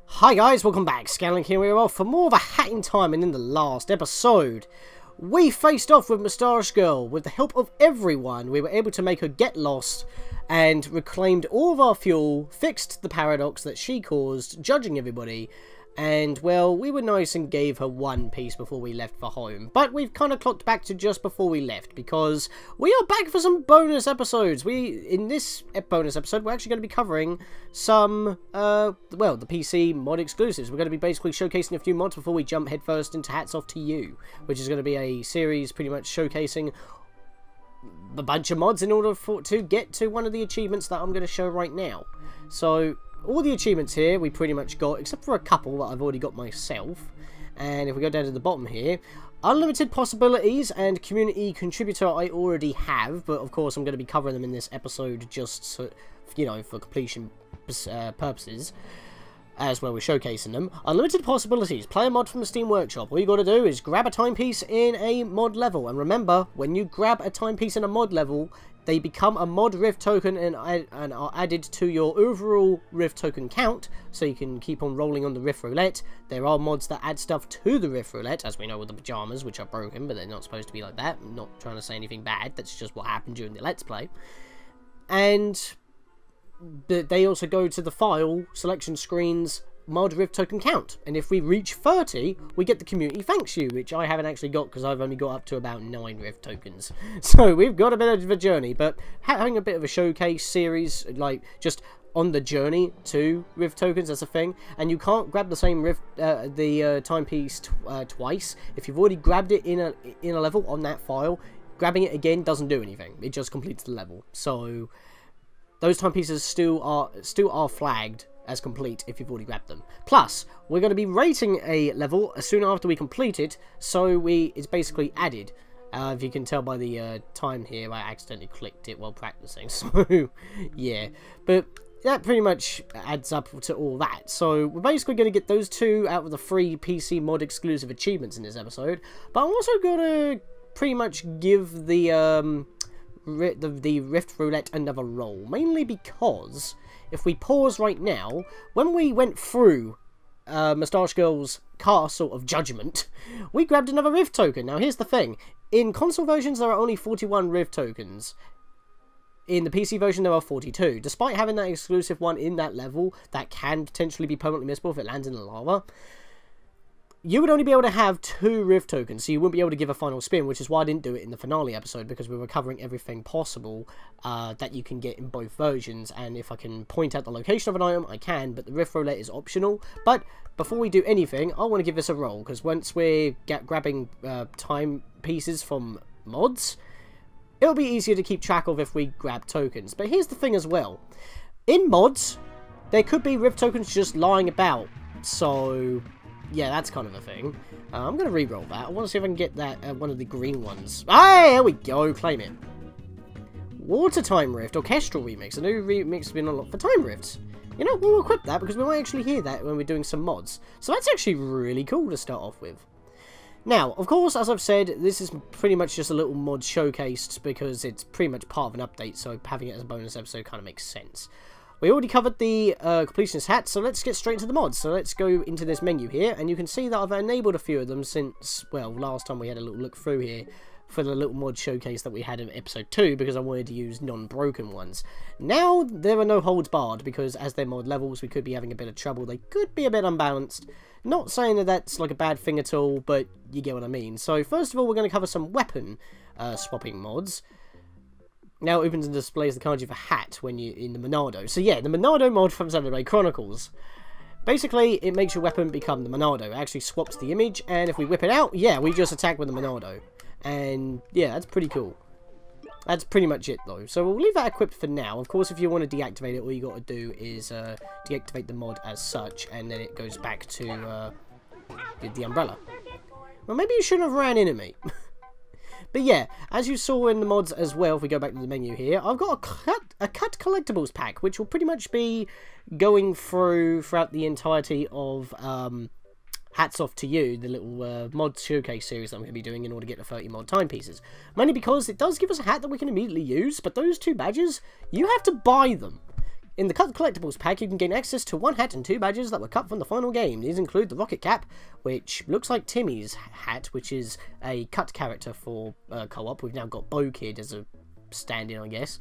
Hi guys, welcome back. Scatlink here. We are off for more of a hat in time, and in the last episode, we faced off with Mustache Girl. With the help of everyone, we were able to make her get lost and reclaimed all of our fuel, fixed the paradox that she caused, judging everybody, and, well, we were nice and gave her one piece before we left for home. But we've kind of clocked back to just before we left, because we are back for some bonus episodes. In this bonus episode, we're actually going to be covering some, well, the PC mod exclusives. We're going to be basically showcasing a few mods before we jump headfirst into Hats Off to You, which is going to be a series pretty much showcasing a bunch of mods in order to get to one of the achievements that I'm going to show right now. So all the achievements here we pretty much got, except for a couple that I've already got myself. And if we go down to the bottom here, unlimited possibilities and community contributor I already have, but of course I'm going to be covering them in this episode just so, you know, for completion purposes, as well as showcasing them. Unlimited possibilities, play a mod from the Steam Workshop. All you got to do is grab a timepiece in a mod level, and remember, when you grab a timepiece in a mod level, they become a mod Rift token and are added to your overall Rift token count, so you can keep on rolling on the Rift Roulette. There are mods that add stuff to the Rift Roulette, as we know with the pajamas, which are broken, but they're not supposed to be like that. I'm not trying to say anything bad, that's just what happened during the Let's Play. And they also go to the file selection screens mod Rift token count, and if we reach 30 we get the community thanks you, which I haven't actually got because I've only got up to about 9 Rift tokens, so we've got a bit of a journey. But having a bit of a showcase series, like just on the journey to Rift tokens, that's a thing. And you can't grab the same Rift timepiece twice. If you've already grabbed it in a level on that file, grabbing it again doesn't do anything, it just completes the level. So those timepieces still are flagged as complete if you've already grabbed them. Plus, we're going to be rating a level as soon after we complete it, so it's basically added. If you can tell by the time here, I accidentally clicked it while practicing, so yeah. But that pretty much adds up to all that. So we're basically going to get those two out of the free PC mod exclusive achievements in this episode. But I'm also going to pretty much give the Rift Roulette another roll, mainly because if we pause right now, when we went through Mustache Girl's Castle of Judgment, we grabbed another Rift token. Now here's the thing, in console versions there are only 41 Rift tokens. In the PC version there are 42. Despite having that exclusive one in that level that can potentially be permanently missable if it lands in the lava, you would only be able to have 2 Rift tokens, so you wouldn't be able to give a final spin, which is why I didn't do it in the finale episode, because we were covering everything possible that you can get in both versions. And if I can point out the location of an item, I can, but the Rift Roulette is optional. But before we do anything, I want to give this a roll, because once we're grabbing timepieces from mods, it'll be easier to keep track of if we grab tokens. But here's the thing as well, in mods, there could be Rift tokens just lying about, so yeah, that's kind of a thing. I'm going to re-roll that. I want to see if I can get that one of the green ones. Hey, there we go. Claim it. Water Time Rift. Orchestral Remix. A new remix has been unlocked for Time Rifts. You know, we'll equip that because we might actually hear that when we're doing some mods. So that's actually really cool to start off with. Now, of course, as I've said, this is pretty much just a little mod showcased because it's pretty much part of an update, so having it as a bonus episode kind of makes sense. We already covered the completionist hat, so let's get straight into the mods. So let's go into this menu here, and you can see that I've enabled a few of them since, well, last time we had a little look through here for the little mod showcase that we had in episode 2, because I wanted to use non-broken ones. Now, there are no holds barred, because as they're mod levels, we could be having a bit of trouble. They could be a bit unbalanced. Not saying that that's like a bad thing at all, but you get what I mean. So first of all, we're going to cover some weapon swapping mods. Now it opens and displays the kanji for hat when you're in the Monado. So yeah, the Monado mod from Xenoblade Chronicles. Basically, it makes your weapon become the Monado. It actually swaps the image, and if we whip it out, yeah, we just attack with the Monado. And yeah, that's pretty cool. That's pretty much it though. So we'll leave that equipped for now. Of course, if you want to deactivate it, all you got to do is deactivate the mod as such, and then it goes back to the umbrella. Well, maybe you shouldn't have ran into me. But yeah, as you saw in the mods as well, if we go back to the menu here, I've got a cut collectibles pack, which will pretty much be going throughout the entirety of Hats Off to You, the little mod showcase series that I'm going to be doing in order to get the 30 mod timepieces. Mainly because it does give us a hat that we can immediately use, but those 2 badges, you have to buy them. In the Cut Collectibles pack, you can gain access to 1 hat and 2 badges that were cut from the final game. These include the Rocket Cap, which looks like Timmy's hat, which is a cut character for co-op. We've now got Bo Kid as a stand-in, I guess.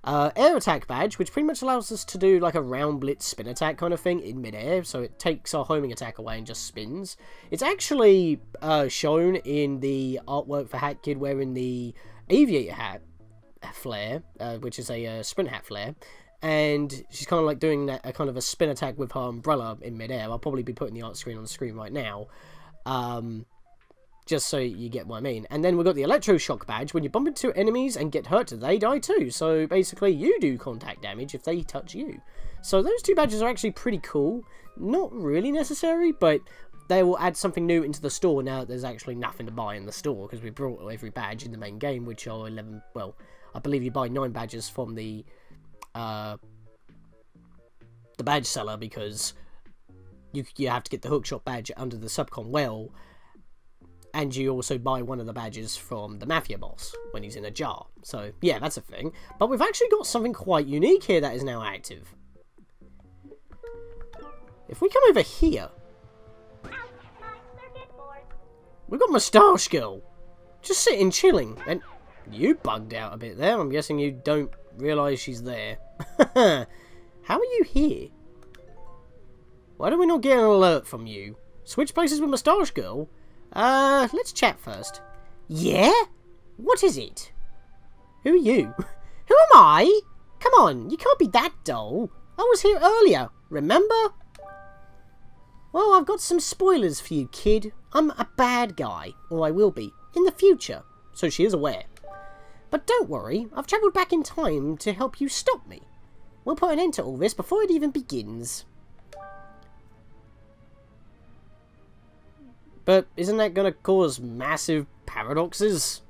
Air Attack Badge, which pretty much allows us to do like a round blitz spin attack kind of thing in midair, so it takes our homing attack away and just spins. It's actually shown in the artwork for Hat Kid wearing the Aviator hat flare, which is a sprint hat flare. And she's kind of like doing that, a kind of a spin attack with her umbrella in midair. I'll probably be putting the art screen on the screen right now. Just so you get what I mean. And then we've got the Electroshock Badge. When you bump into enemies and get hurt, they die too. So basically, you do contact damage if they touch you. So those 2 badges are actually pretty cool. Not really necessary, but they will add something new into the store now that there's actually nothing to buy in the store. Because we brought every badge in the main game, which are 11... Well, I believe you buy 9 badges from the badge seller, because you have to get the hookshot badge under the subcon well, and you also buy one of the badges from the mafia boss when he's in a jar. So yeah, that's a thing. But we've actually got something quite unique here that is now active. If we come over here, we've got Mustache Girl just sitting chilling, and you bugged out a bit there. I'm guessing you don't realise she's there. How are you here? Why do we not get an alert from you? Switch places with Mustache Girl? Let's chat first. Yeah? What is it? Who are you? Who am I? Come on, you can't be that dull. I was here earlier, remember? Well, I've got some spoilers for you, kid. I'm a bad guy, or I will be, in the future. So she is aware. But don't worry, I've travelled back in time to help you stop me. We'll put an end to all this before it even begins. But isn't that going to cause massive paradoxes?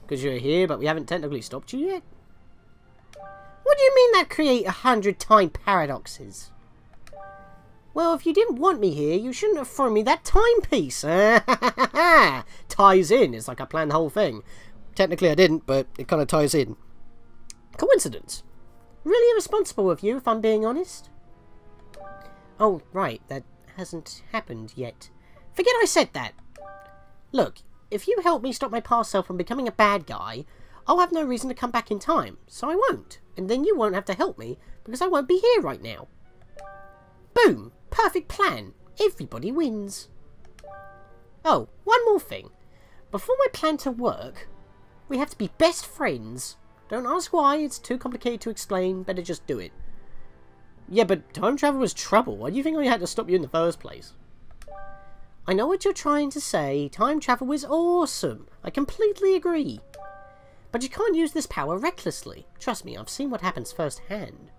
Because you're here, but we haven't technically stopped you yet? What do you mean that create 100-time paradoxes? Well, if you didn't want me here, you shouldn't have thrown me that timepiece. Ties in. It's like I planned the whole thing. Technically I didn't, but it kind of ties in. Coincidence. Really irresponsible of you, if I'm being honest. Oh, right. That hasn't happened yet. Forget I said that. Look, if you help me stop my past self from becoming a bad guy, I'll have no reason to come back in time, so I won't. And then you won't have to help me, because I won't be here right now. Boom! Perfect plan. Everybody wins. Oh, one more thing. Before my plan to work, we have to be best friends. Don't ask why, it's too complicated to explain, better just do it. Yeah, but time travel was trouble. Why do you think I had to stop you in the first place? I know what you're trying to say. Time travel is awesome. I completely agree. But you can't use this power recklessly. Trust me, I've seen what happens firsthand.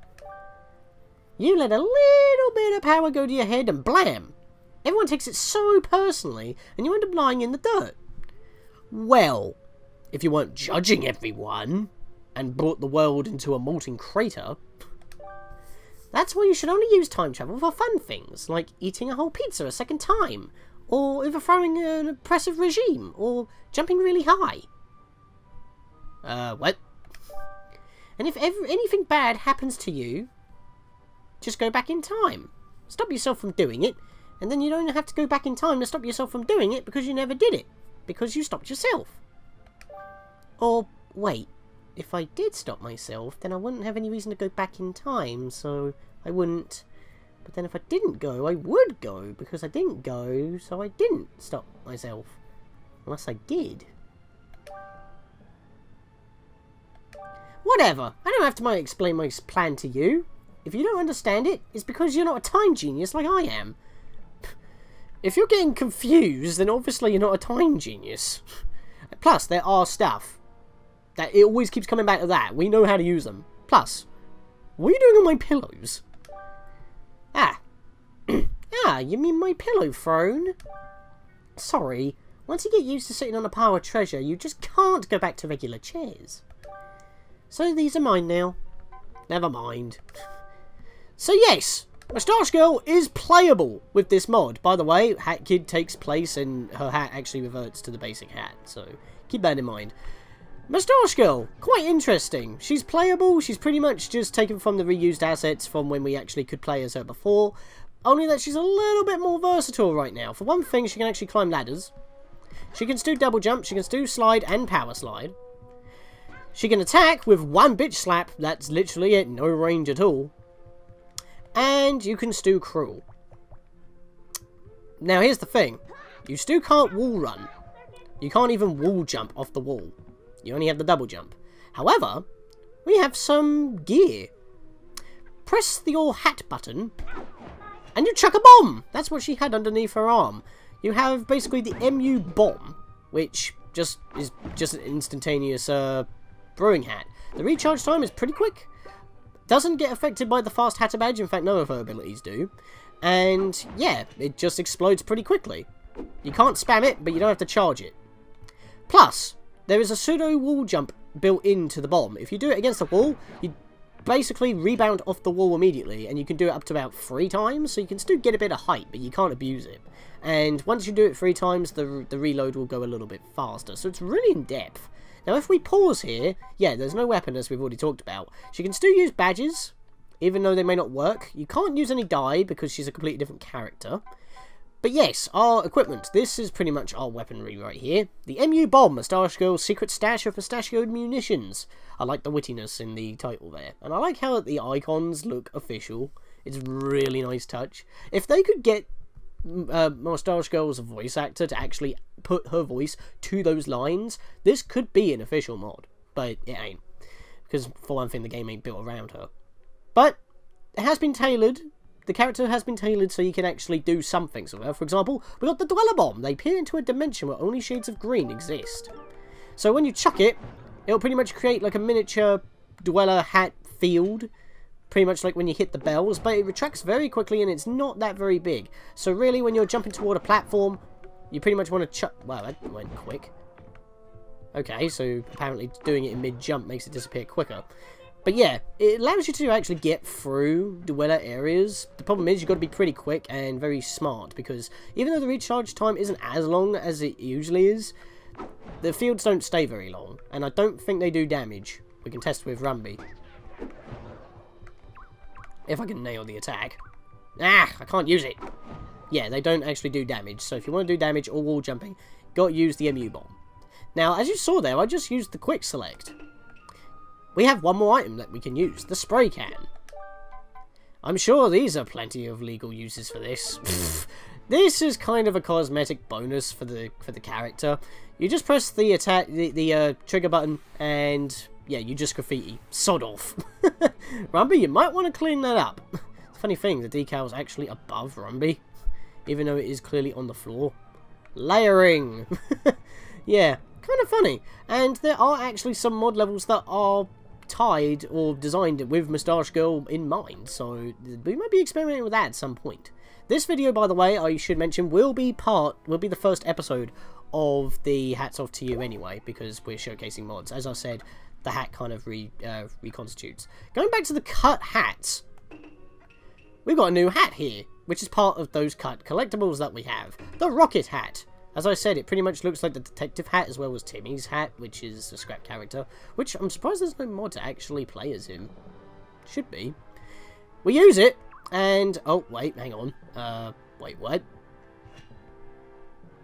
You let a little bit of power go to your head and blam! Everyone takes it so personally, and you end up lying in the dirt. Well, if you weren't judging everyone, and brought the world into a molten crater, that's why you should only use time travel for fun things, like eating a whole pizza a second time, or overthrowing an oppressive regime, or jumping really high. What? And if anything bad happens to you, just go back in time. Stop yourself from doing it, and then you don't have to go back in time to stop yourself from doing it because you never did it, because you stopped yourself. Or, wait, if I did stop myself, then I wouldn't have any reason to go back in time, so I wouldn't. But then if I didn't go, I would go, because I didn't go, so I didn't stop myself. Unless I did. Whatever, I don't have to explain my plan to you. If you don't understand it, it's because you're not a time genius like I am. If you're getting confused, then obviously you're not a time genius. Plus, there are stuff that it always keeps coming back to that. We know how to use them. Plus, what are you doing on my pillows? Ah. Ah, you mean my pillow throne? Sorry, once you get used to sitting on a pile of treasure, you just can't go back to regular chairs. So these are mine now. Never mind. So yes, Mustache Girl is playable with this mod. By the way, Hat Kid takes place and her hat actually reverts to the basic hat. So keep that in mind. Mustache Girl, quite interesting. She's playable, she's pretty much just taken from the reused assets from when we actually could play as her before. Only that she's a little bit more versatile right now. For one thing, she can actually climb ladders. She can do double jump, she can do slide and power slide. She can attack with one bitch slap, that's literally it, no range at all. And you can do cruel. Now here's the thing, you still can't wall run. You can't even wall jump off the wall. You only have the double jump. However, we have some gear. Press your hat button and you chuck a bomb. That's what she had underneath her arm. You have basically the MU bomb, which is just an instantaneous brewing hat. The recharge time is pretty quick. Doesn't get affected by the fast hatter badge. In fact, none of her abilities do. And yeah, it just explodes pretty quickly. You can't spam it, but you don't have to charge it. Plus, there is a pseudo wall jump built into the bomb. If you do it against the wall, you basically rebound off the wall immediately, and you can do it up to about 3 times, so you can still get a bit of height, but you can't abuse it. And once you do it 3 times, the reload will go a little bit faster, so it's really in depth. Now if we pause here, yeah, there's no weapon as we've already talked about. She can still use badges, even though they may not work. You can't use any dye because she's a completely different character. But yes, our equipment. This is pretty much our weaponry right here. The MU Bomb, Mustache Girl's secret stash of mustachioed munitions. I like the wittiness in the title there. And I like how the icons look official. It's a really nice touch. If they could get Mustache Girl's voice actor to actually put her voice to those lines, this could be an official mod. But it ain't. Because for one thing, the game ain't built around her. But it has been tailored. The character has been tailored so you can actually do some things with her. For example, we got the Dweller Bomb. They peer into a dimension where only shades of green exist. So when you chuck it, it'll pretty much create like a miniature Dweller hat field. Pretty much like when you hit the bells, but it retracts very quickly and it's not that very big. So really, when you're jumping toward a platform, you pretty much want to chuck... Wow, that went quick. Okay, so apparently doing it in mid-jump makes it disappear quicker. But yeah, it allows you to actually get through Dweller areas. The problem is you've got to be pretty quick and very smart, because even though the recharge time isn't as long as it usually is, the fields don't stay very long, and I don't think they do damage. We can test with Rumby. If I can nail the attack. Ah, I can't use it. Yeah, they don't actually do damage, so if you want to do damage or wall jumping, got to use the MU Bomb. Now, as you saw there, I just used the quick select. We have one more item that we can use, the spray can. I'm sure these are plenty of legal uses for this. This is kind of a cosmetic bonus for the character. You just press the attack, the trigger button, and yeah, you just graffiti. Sod off. Rumby, you might want to clean that up. Funny thing, the decal's actually above Rumby, even though it is clearly on the floor. Layering. Yeah, kind of funny. And there are actually some mod levels that are tied or designed with Mustache Girl in mind, so we might be experimenting with that at some point. This video, by the way, I should mention, will be the first episode of the Hats Off to You anyway, because we're showcasing mods. As I said, the hat kind of reconstitutes. Going back to the cut hats, we've got a new hat here, which is part of those cut collectibles that we have. The Rocket Hat. As I said, it pretty much looks like the detective hat as well as Timmy's hat, which is a scrap character, which I'm surprised there's no mod to actually play as him. Should be. We use it, and... oh, wait, hang on. Wait, what?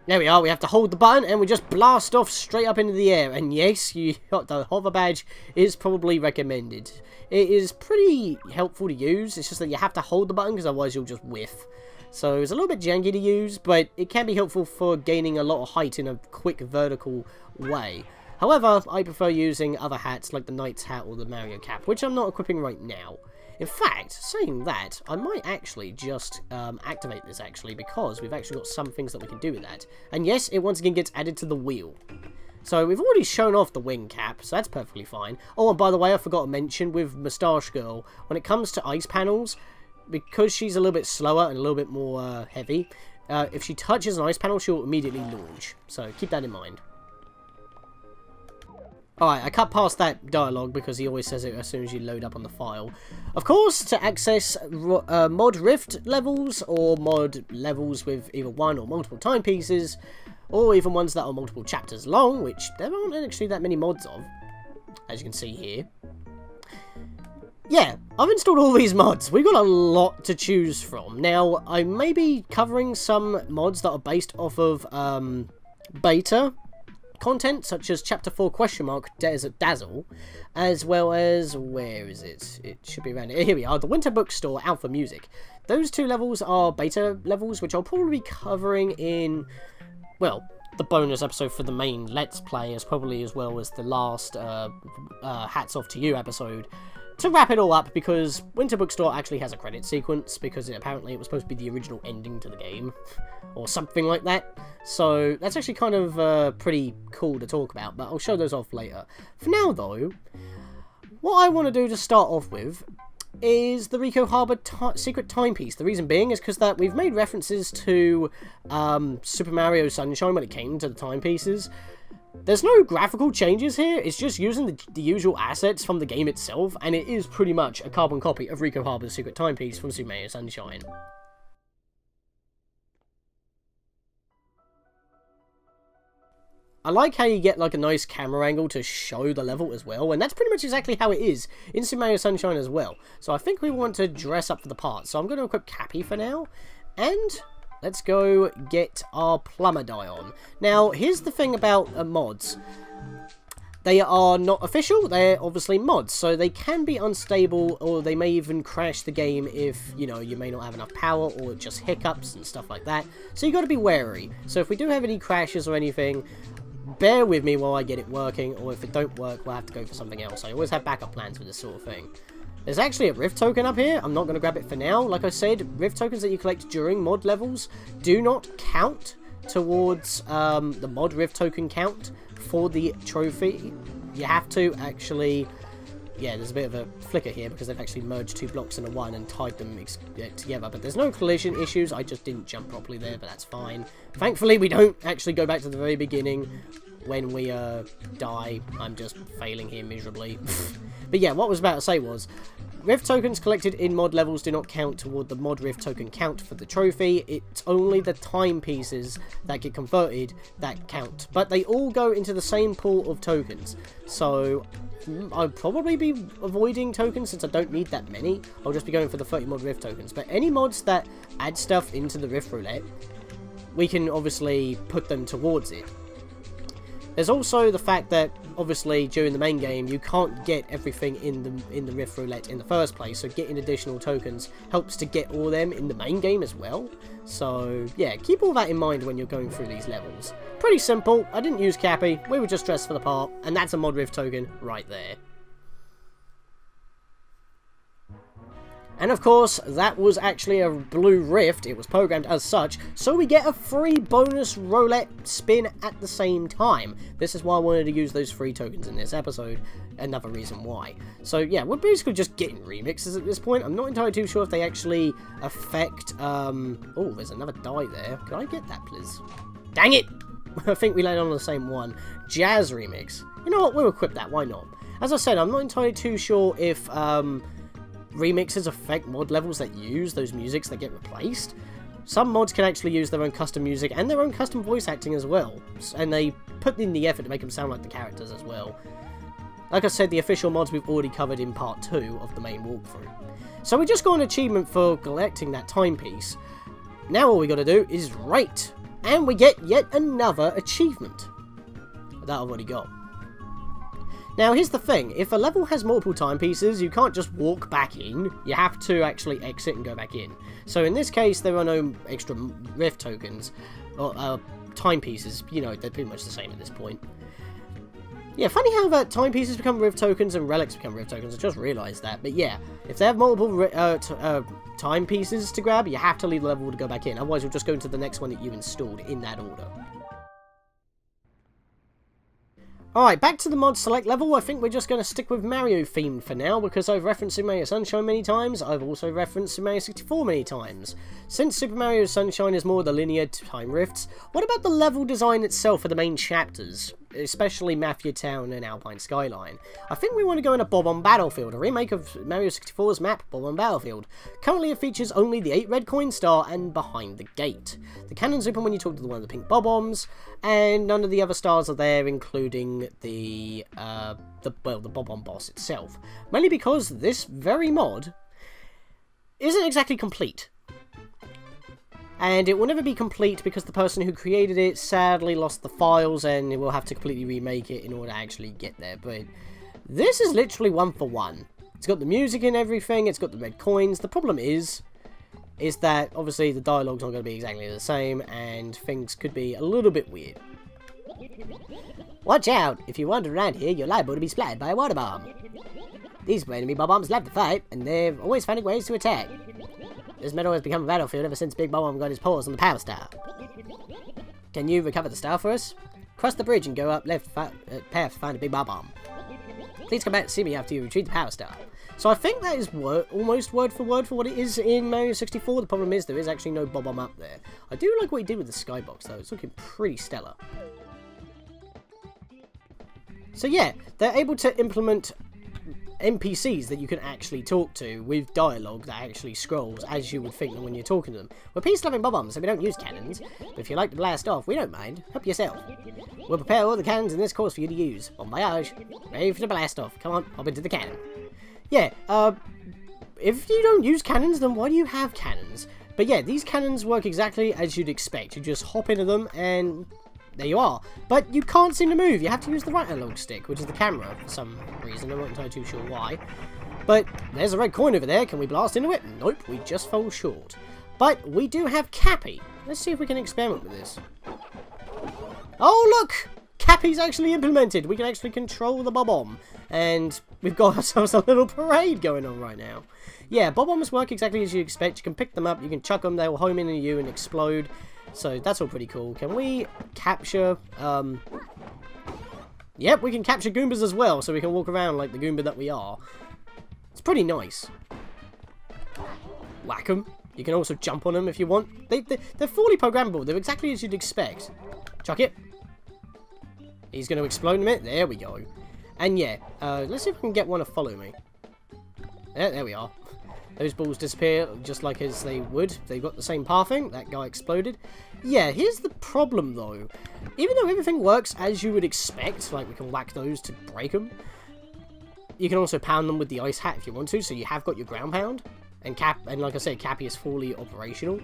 There we are, we have to hold the button, and we just blast off straight up into the air. And yes, the hover badge is probably recommended. It is pretty helpful to use, it's just that you have to hold the button, because otherwise you'll just whiff. So it's a little bit janky to use, but it can be helpful for gaining a lot of height in a quick vertical way. However, I prefer using other hats like the Knight's hat or the Mario cap, which I'm not equipping right now. In fact, saying that, I might actually just activate this actually, because we've actually got some things that we can do with that. And yes, it once again gets added to the wheel. So we've already shown off the wing cap, so that's perfectly fine. Oh, and by the way, I forgot to mention with Mustache Girl, when it comes to ice panels, because she's a little bit slower and a little bit more heavy, if she touches an ice panel, she'll immediately launch. So keep that in mind. Alright, I cut past that dialogue because he always says it as soon as you load up on the file. Of course, to access mod rift levels or mod levels with either one or multiple timepieces, or even ones that are multiple chapters long, which there aren't actually that many mods of, as you can see here. Yeah, I've installed all these mods. We've got a lot to choose from. Now, I may be covering some mods that are based off of beta content, such as Chapter 4 Desert Dazzle, as well as, where is it? It should be around here. Here we are, the Winter Bookstore, Alpha Music. Those two levels are beta levels, which I'll probably be covering in, well, the bonus episode for the main Let's Play, as well as the last Hats Off to You episode, to wrap it all up, because Winter Bookstore actually has a credit sequence, because apparently it was supposed to be the original ending to the game, or something like that. So that's actually kind of pretty cool to talk about, but I'll show those off later. For now, though, what I want to do to start off with is the Ricco Harbour secret timepiece. The reason being is because that we've made references to Super Mario Sunshine when it came to the timepieces. There's no graphical changes here, it's just using the usual assets from the game itself, and it is pretty much a carbon copy of Ricco Harbour's secret timepiece from Super Mario Sunshine. I like how you get like a nice camera angle to show the level as well, and that's pretty much exactly how it is in Super Mario Sunshine as well. So I think we want to dress up for the part, so I'm going to equip Cappy for now, and let's go get our plumber dye on. Now, here's the thing about mods. They are not official, they're obviously mods, so they can be unstable, or they may even crash the game if, you know, you may not have enough power, or just hiccups and stuff like that. So you got to be wary. So if we do have any crashes or anything, bear with me while I get it working, or if it don't work, we'll have to go for something else. I always have backup plans with this sort of thing. There's actually a Rift token up here. I'm not going to grab it for now. Like I said, Rift tokens that you collect during mod levels do not count towards the mod Rift token count for the trophy. You have to actually... Yeah, there's a bit of a flicker here because they've actually merged two blocks into one and tied them together. But there's no collision issues. I just didn't jump properly there, but that's fine. Thankfully, we don't actually go back to the very beginning when we die. I'm just failing here miserably. But yeah, what I was about to say was, Rift tokens collected in mod levels do not count toward the mod Rift token count for the trophy. It's only the timepieces that get converted that count. But they all go into the same pool of tokens. So I'll probably be avoiding tokens since I don't need that many. I'll just be going for the 30 mod Rift tokens. But any mods that add stuff into the Rift Roulette, we can obviously put them towards it. There's also the fact that, obviously, during the main game, you can't get everything in the Rift Roulette in the first place, so getting additional tokens helps to get all of them in the main game as well. So, yeah, keep all that in mind when you're going through these levels. Pretty simple. I didn't use Cappy, we were just dressed for the part, and that's a mod Rift token right there. And of course, that was actually a blue Rift, it was programmed as such, so we get a free bonus roulette spin at the same time. This is why I wanted to use those free tokens in this episode, another reason why. So yeah, we're basically just getting remixes at this point. I'm not entirely too sure if they actually affect, oh, there's another die there. Could I get that, please? Dang it! I think we landed on the same one. Jazz remix. You know what, we'll equip that, why not? As I said, I'm not entirely too sure if, remixes affect mod levels that use those musics that get replaced. Some mods can actually use their own custom music and their own custom voice acting as well, and they put in the effort to make them sound like the characters as well. Like I said, the official mods we've already covered in part 2 of the main walkthrough. So we just got an achievement for collecting that timepiece. Now all we got to do is rate, and we get yet another achievement. That I've already got. Now, here's the thing. If a level has multiple timepieces, you can't just walk back in. You have to actually exit and go back in. So in this case, there are no extra Rift tokens, or timepieces. You know, they're pretty much the same at this point. Yeah, funny how that timepieces become Rift tokens and relics become Rift tokens. I just realised that. But yeah, if they have multiple timepieces to grab, you have to leave the level to go back in. Otherwise, you'll just go into the next one that you installed in that order. Alright, back to the mod select level. I think we're just going to stick with Mario themed for now, because I've referenced Super Mario Sunshine many times. I've also referenced Super Mario 64 many times. Since Super Mario Sunshine is more the linear time rifts, what about the level design itself for the main chapters? especially Mafia Town and Alpine Skyline. I think we want to go in a Bob-Omb Battlefield, a remake of Mario 64's map, Bob-Omb Battlefield. Currently it features only the 8 red coin star and behind the gate. The cannons open when you talk to one of the pink Bob-Ombs, and none of the other stars are there, including the Bob-Omb boss itself. Mainly because this very mod isn't exactly complete. And it will never be complete because the person who created it sadly lost the files and we'll have to completely remake it in order to actually get there. But this is literally one for one. It's got the music and everything, it's got the red coins. The problem is that obviously the dialogue's not going to be exactly the same and things could be a little bit weird. Watch out! If you wander around here, you're liable to be splattered by a water bomb. These enemy Bob-Ombs love to fight, and they're always finding ways to attack. This meadow has become a battlefield ever since Big Bob-Omb got his paws on the Power Star. Can you recover the star for us? Cross the bridge and go up left path to find a Big Bob-Omb. Please come back to see me after you retrieve the Power Star. So I think that is almost word for what it is in Mario 64. The problem is there is actually no Bob-Omb up there. I do like what he did with the skybox though. It's looking pretty stellar. So yeah, they're able to implement NPCs that you can actually talk to with dialogue that actually scrolls as you would think when you're talking to them. We're peace-loving Bob-Ombs, so we don't use cannons, but if you like to blast off, we don't mind. Help yourself. We'll prepare all the cannons in this course for you to use. Bon voyage. Ready for the blast off. Come on, hop into the cannon. Yeah, if you don't use cannons, then why do you have cannons? But yeah, these cannons work exactly as you'd expect. You just hop into them and there you are. But you can't seem to move. You have to use the right analog stick, which is the camera for some reason. I'm not entirely too sure why. But there's a red coin over there. Can we blast into it? Nope, we just fell short. But we do have Cappy. Let's see if we can experiment with this. Oh, look! Cappy's actually implemented. We can actually control the Bob-Omb. And we've got ourselves a little parade going on right now. Yeah, Bob-Ombs work exactly as you expect. You can pick them up, you can chuck them, they will home into you and explode. So that's all pretty cool. Can we capture... Yep, we can capture Goombas as well, so we can walk around like the Goomba that we are. It's pretty nice. Whack them. You can also jump on them if you want. They're fully programmable. They're exactly as you'd expect. Chuck it. He's going to explode in a minute. There we go. And yeah, let's see if we can get one to follow me. There we are. Those balls disappear just like as they would. They've got the same pathing. That guy exploded. Yeah, here's the problem though. Even though everything works as you would expect, like we can whack those to break them, you can also pound them with the ice hat if you want to, so you have got your ground pound. And like I said, Cappy is fully operational.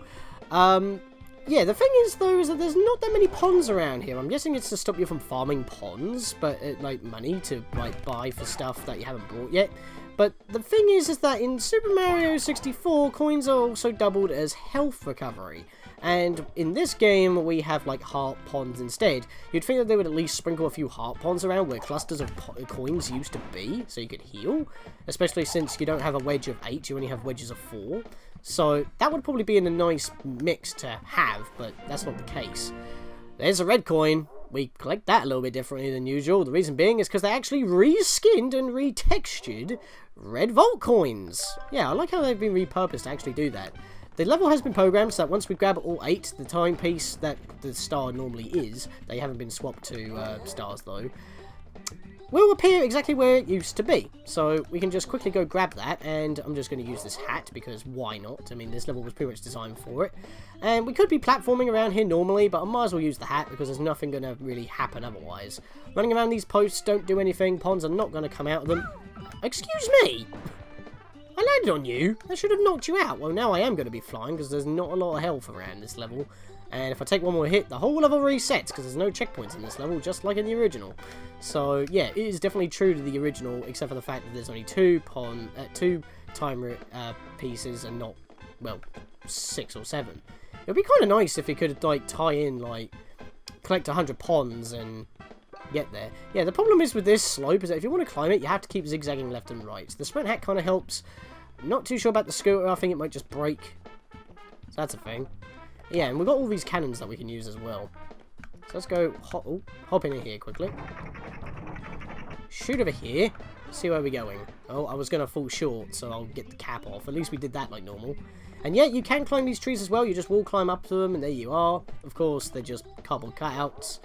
Yeah, the thing is though, is that there's not that many ponds around here. I'm guessing it's to stop you from farming ponds, but like money to like buy for stuff that you haven't bought yet. But the thing is that in Super Mario 64, coins are also doubled as health recovery. And in this game, we have like heart ponds instead. You'd think that they would at least sprinkle a few heart ponds around where clusters of coins used to be, so you could heal. Especially since you don't have a wedge of 8, you only have wedges of 4. So that would probably be in a nice mix to have, but that's not the case. There's a red coin. We collect that a little bit differently than usual. The reason being is because they actually reskinned and retextured red vault coins. Yeah, I like how they've been repurposed to actually do that. The level has been programmed so that once we grab all 8, the timepiece that the star normally is, they haven't been swapped to stars though, will appear exactly where it used to be. So we can just quickly go grab that, and I'm just going to use this hat because why not? I mean, this level was pretty much designed for it. And we could be platforming around here normally, but I might as well use the hat because there's nothing going to really happen otherwise. Running around these posts don't do anything. Ponds are not going to come out of them. Excuse me! I landed on you. I should have knocked you out. Well, now I am going to be flying because there's not a lot of health around this level. And if I take one more hit, the whole level resets because there's no checkpoints in this level, just like in the original. So, yeah, it is definitely true to the original, except for the fact that there's only two time pieces and not, well, 6 or 7. It would be kind of nice if it could, like, tie in, like, collect 100 ponds and get there. Yeah, the problem is with this slope is that if you want to climb it, you have to keep zigzagging left and right. So the sprint hat kind of helps. Not too sure about the scooter. I think it might just break. So that's a thing. Yeah, and we've got all these cannons that we can use as well. So let's go hop in here quickly. Shoot over here. See where we're going. Oh, I was going to fall short, so I'll get the cap off. At least we did that like normal. And yeah, you can climb these trees as well. You just wall climb up to them, and there you are. Of course, they're just cardboard cutouts.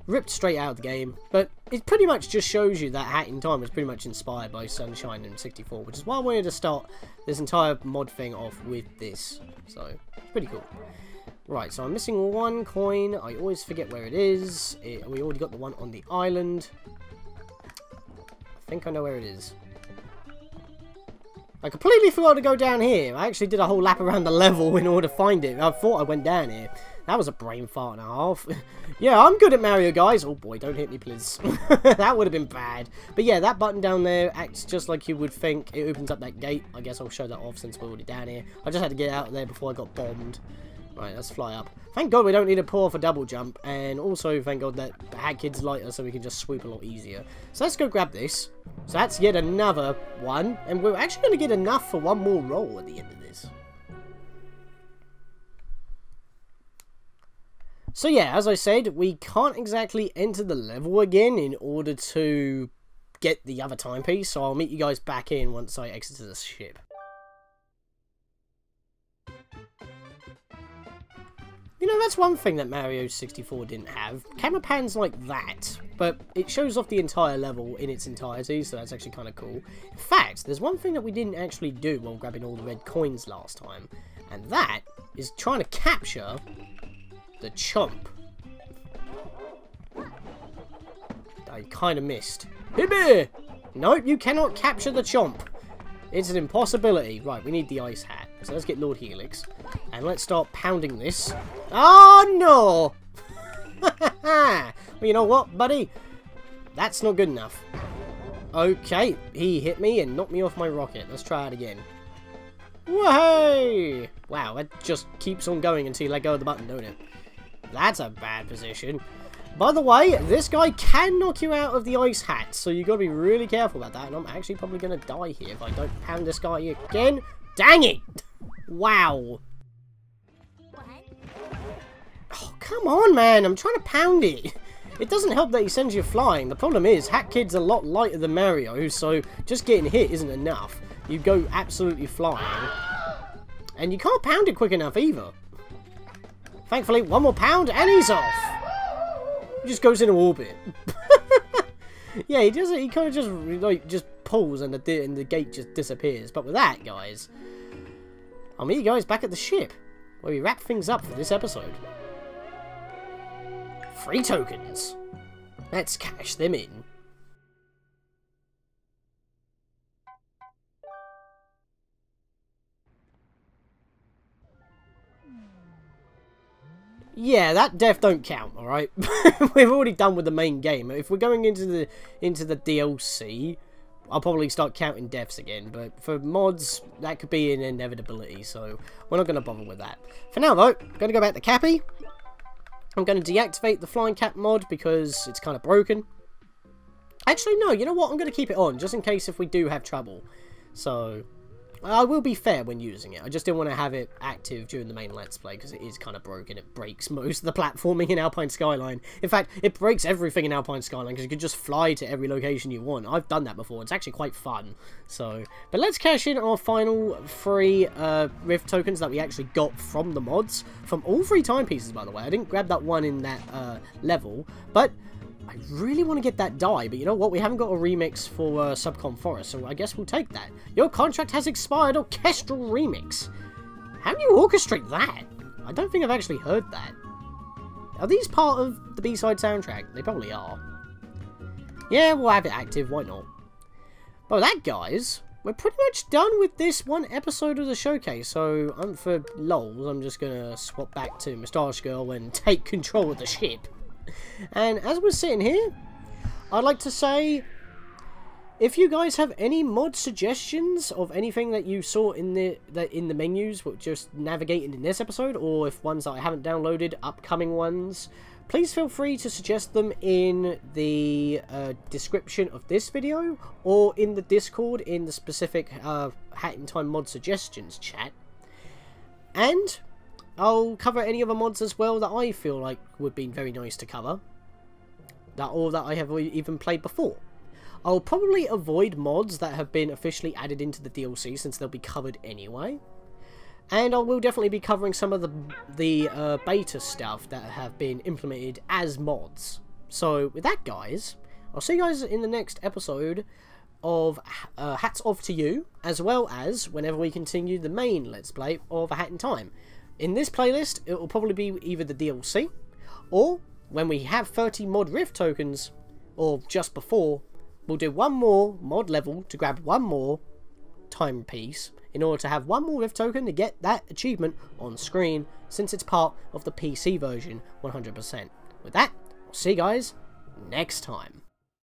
ripped straight out of the game, but it pretty much just shows you that Hat in Time was pretty much inspired by Sunshine and 64, which is why I wanted to start this entire mod thing off with this. So, it's pretty cool. Right, so I'm missing one coin. I always forget where it is. We already got the one on the island. I think I know where it is. I completely forgot to go down here. I actually did a whole lap around the level in order to find it. I thought I went down here. That was a brain fart and a half. Yeah, I'm good at Mario, guys. Oh boy, don't hit me, please. That would have been bad. But yeah, that button down there acts just like you would think. It opens up that gate. I guess I'll show that off since we're already down here. I just had to get out of there before I got bombed. Right, let's fly up. Thank God we don't need to pull off a double jump. And also, thank God that the Hat Kid's lighter so we can just swoop a lot easier. So let's go grab this. So that's yet another one. And we're actually going to get enough for one more roll at the end of this. So yeah, as I said, we can't exactly enter the level again in order to get the other timepiece. So I'll meet you guys back in once I exit the ship. You know, that's one thing that Mario 64 didn't have. Camera pans like that, but it shows off the entire level in its entirety, so that's actually kind of cool. In fact, there's one thing that we didn't actually do while grabbing all the red coins last time, and that is trying to capture the chomp. I kind of missed. Hibby! Nope, you cannot capture the chomp. It's an impossibility. Right, we need the ice hat. So let's get Lord Helix. And let's start pounding this. Oh, no! Well, you know what, buddy? That's not good enough. Okay, he hit me and knocked me off my rocket. Let's try it again. Whoa! Wow, that just keeps on going until you let go of the button, don't it? That's a bad position. By the way, this guy can knock you out of the ice hat, so you got to be really careful about that. And I'm actually probably going to die here if I don't pound this guy again. Dang it! Wow. Oh, come on, man. I'm trying to pound it. It doesn't help that he sends you flying. The problem is, Hat Kid's a lot lighter than Mario, so just getting hit isn't enough. You go absolutely flying. And you can't pound it quick enough either. Thankfully, one more pound and he's off. He just goes into orbit. Yeah, he does it. He kind of just pulls and the gate just disappears. But with that, guys, I'll meet you guys back at the ship where we wrap things up for this episode. 3 tokens. Let's cash them in. Yeah, that death don't count, alright? We've already done with the main game. If we're going into the DLC, I'll probably start counting deaths again. But for mods, that could be an inevitability, so we're not going to bother with that. For now, though, I'm going to go back to Cappy. I'm going to deactivate the Flying Cap mod because it's kind of broken. Actually, no, you know what? I'm going to keep it on, just in case if we do have trouble. So I will be fair when using it. I just didn't want to have it active during the main Let's Play because it is kind of broken. It breaks most of the platforming in Alpine Skyline. In fact, it breaks everything in Alpine Skyline because you can just fly to every location you want. I've done that before. It's actually quite fun. So, but let's cash in our final 3 Rift tokens that we actually got from the mods. From all 3 timepieces, by the way. I didn't grab that one in that level, but I really want to get that die, but you know what? We haven't got a remix for Subcon Forest, so I guess we'll take that. Your contract has expired, orchestral remix. How do you orchestrate that? I don't think I've actually heard that. Are these part of the B-side soundtrack? They probably are. Yeah, we'll have it active, why not? But with that, guys, we're pretty much done with this one episode of the showcase, so for lols, I'm just going to swap back to Mustache Girl and take control of the ship. And as we're sitting here, I'd like to say, if you guys have any mod suggestions of anything that you saw in the menus, just navigating in this episode, or if ones that I haven't downloaded, upcoming ones, please feel free to suggest them in the description of this video, or in the Discord in the specific Hat in Time mod suggestions chat. And I'll cover any other mods as well that I feel like would be very nice to cover. Or that I have even played before. I'll probably avoid mods that have been officially added into the DLC since they'll be covered anyway. And I will definitely be covering some of the beta stuff that have been implemented as mods. So with that, guys, I'll see you guys in the next episode of Hats Off to You, as well as whenever we continue the main Let's Play of A Hat in Time. In this playlist, it will probably be either the DLC, or when we have 30 mod rift tokens, or just before, we'll do one more mod level to grab one more timepiece in order to have one more rift token to get that achievement on screen, since it's part of the PC version 100%. With that, I'll see you guys next time.